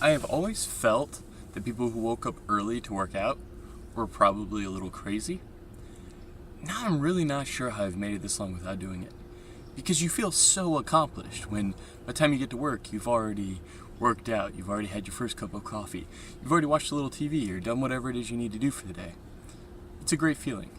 I have always felt that people who woke up early to work out were probably a little crazy. Now I'm really not sure how I've made it this long without doing it. Because you feel so accomplished when by the time you get to work, you've already worked out, you've already had your first cup of coffee, you've already watched a little TV or done whatever it is you need to do for the day. It's a great feeling.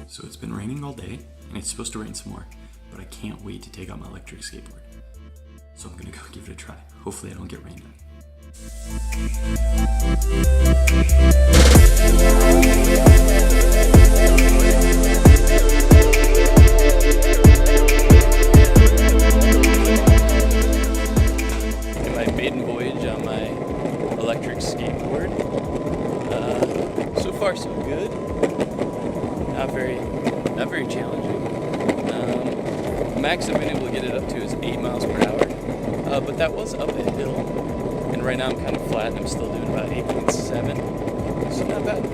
So it's been raining all day, and it's supposed to rain some more, but I can't wait to take out my electric skateboard. So I'm gonna go give it a try. Hopefully I don't get rained on. In my maiden voyage on my electric skateboard. So far so good. Not very challenging. Max I've been able to get it up to is 8 miles per hour, but that was up a hill, and right now I'm kind of flat and I'm still doing about 8.7, so not bad.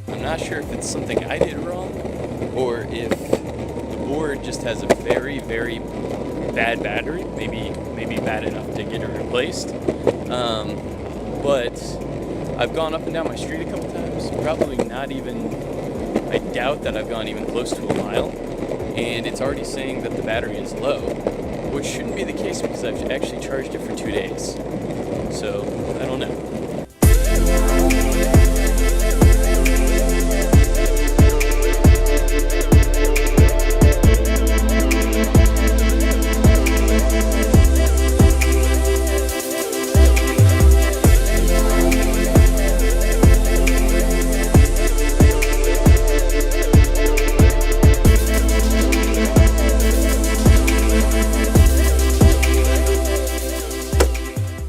I'm not sure if it's something I did wrong or if the board just has a very, very bad battery, maybe bad enough to get it replaced. But I've gone up and down my street a couple times, probably not even, I doubt that I've gone even close to a mile, and it's already saying that the battery is low, which shouldn't be the case because I've actually charged it for 2 days. So, I don't know.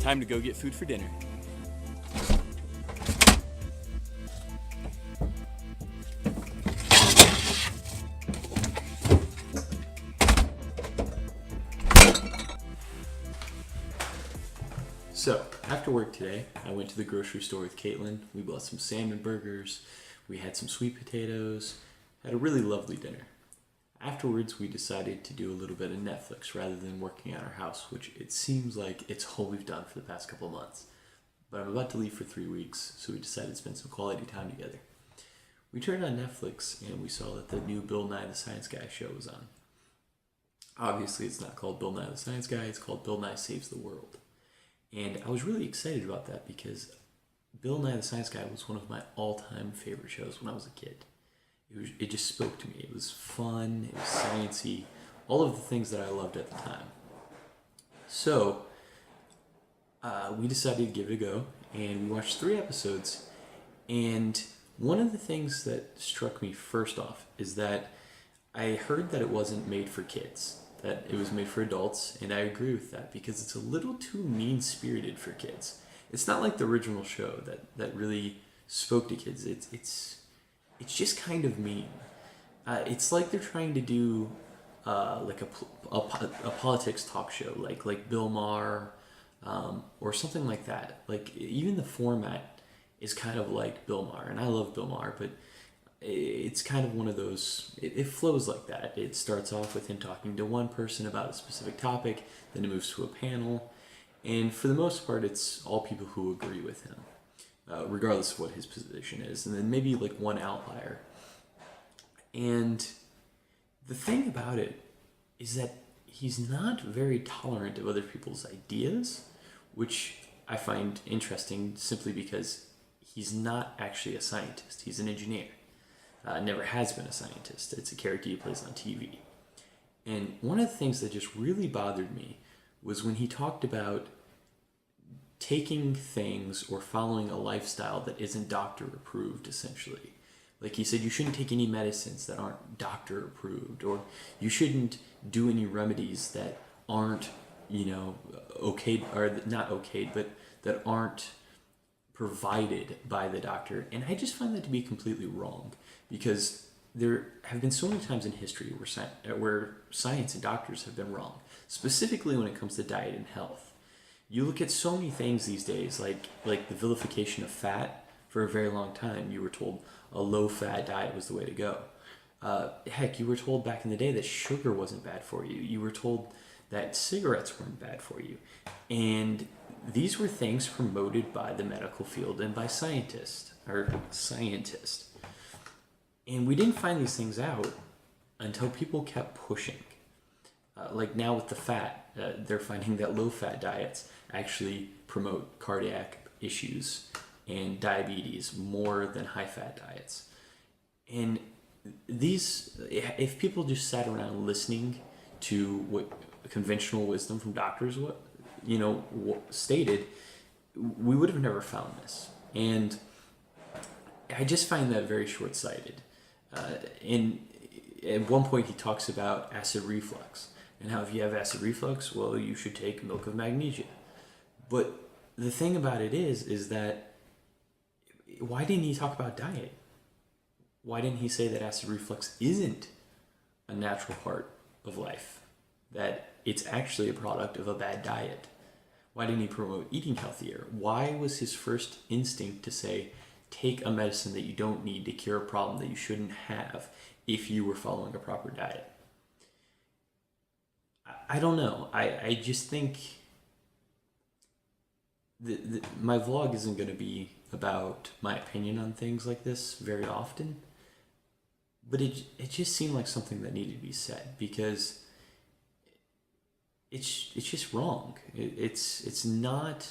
Time to go get food for dinner. So, after work today, I went to the grocery store with Caitlin. We bought some salmon burgers, we had some sweet potatoes, had a really lovely dinner. Afterwards, we decided to do a little bit of Netflix rather than working at our house, which it seems like it's all we've done for the past couple of months. But I'm about to leave for 3 weeks, so we decided to spend some quality time together. We turned on Netflix and we saw that the new Bill Nye the Science Guy show was on. Obviously, it's not called Bill Nye the Science Guy, it's called Bill Nye Saves the World. And I was really excited about that because Bill Nye the Science Guy was one of my all-time favorite shows when I was a kid. It just spoke to me. It was fun, it was sciencey, all of the things that I loved at the time. So, we decided to give it a go, and we watched 3 episodes, and one of the things that struck me first off is that I heard that it wasn't made for kids, that it was made for adults, and I agree with that because it's a little too mean-spirited for kids. It's not like the original show that really spoke to kids. It's just kind of mean. It's like they're trying to do like a politics talk show, like Bill Maher, or something like that. Like even the format is kind of like Bill Maher, and I love Bill Maher, but it's kind of one of those, it flows like that. It starts off with him talking to one person about a specific topic, then it moves to a panel, and for the most part it's all people who agree with him, regardless of what his position is, and then maybe like one outlier. And the thing about it is that he's not very tolerant of other people's ideas, which I find interesting simply because he's not actually a scientist. He's an engineer. Never has been a scientist. It's a character he plays on TV. And one of the things that just really bothered me was when he talked about taking things or following a lifestyle that isn't doctor approved, essentially. Like he said, you shouldn't take any medicines that aren't doctor approved, or you shouldn't do any remedies that aren't, okayed, or not okayed, but that aren't provided by the doctor. And I just find that to be completely wrong, because there have been so many times in history where science and doctors have been wrong, specifically when it comes to diet and health. You look at so many things these days, like the vilification of fat. For a very long time, you were told a low-fat diet was the way to go. Heck, you were told back in the day that sugar wasn't bad for you. You were told that cigarettes weren't bad for you. And these were things promoted by the medical field and by scientists. And we didn't find these things out until people kept pushing. Like now with the fat, they're finding that low-fat diets actually promote cardiac issues and diabetes more than high-fat diets. And these, if people just sat around listening to what conventional wisdom from doctors stated, we would have never found this. And I just find that very short-sighted. And at one point he talks about acid reflux, and how if you have acid reflux, well, you should take milk of magnesia. But the thing about it is that why didn't he talk about diet? Why didn't he say that acid reflux isn't a natural part of life? That it's actually a product of a bad diet? Why didn't he promote eating healthier? Why was his first instinct to say, take a medicine that you don't need to cure a problem that you shouldn't have if you were following a proper diet? I don't know. I just think my vlog isn't going to be about my opinion on things like this very often, but it just seemed like something that needed to be said, because it's just wrong. It's not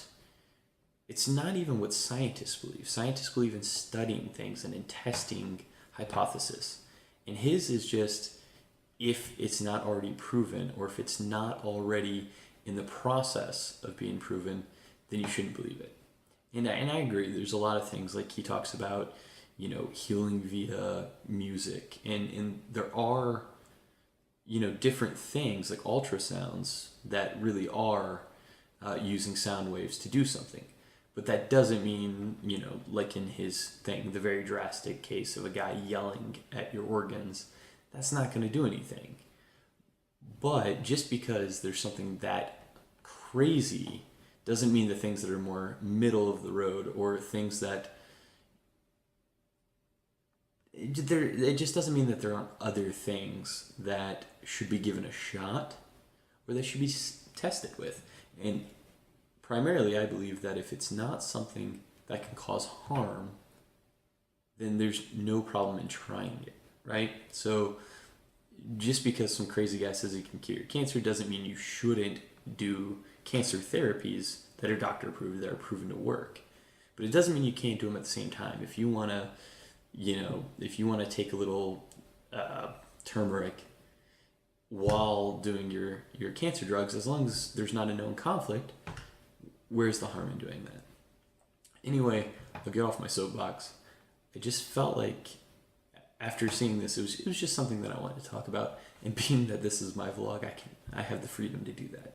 even what scientists believe. Scientists believe in studying things and in testing hypothesis, and his is just, if it's not already proven, or if it's not already in the process of being proven, then you shouldn't believe it. And I agree, there's a lot of things, like he talks about, healing via music, and there are, different things like ultrasounds that really are using sound waves to do something. But that doesn't mean, like in his thing, the very drastic case of a guy yelling at your organs, that's not going to do anything. But just because there's something that crazy doesn't mean the things that are more middle of the road, or things that, it just doesn't mean that there aren't other things that should be given a shot, or that should be tested with. And primarily, I believe that if it's not something that can cause harm, then there's no problem in trying it, right? So just because some crazy guy says he can cure cancer doesn't mean you shouldn't do cancer therapies that are doctor approved, that are proven to work. But it doesn't mean you can't do them at the same time. If you want to take a little turmeric while doing your cancer drugs, as long as there's not a known conflict, where's the harm in doing that? Anyway, I'll get off my soapbox. I just felt like after seeing this, it was just something that I wanted to talk about, and being that this is my vlog, I have the freedom to do that.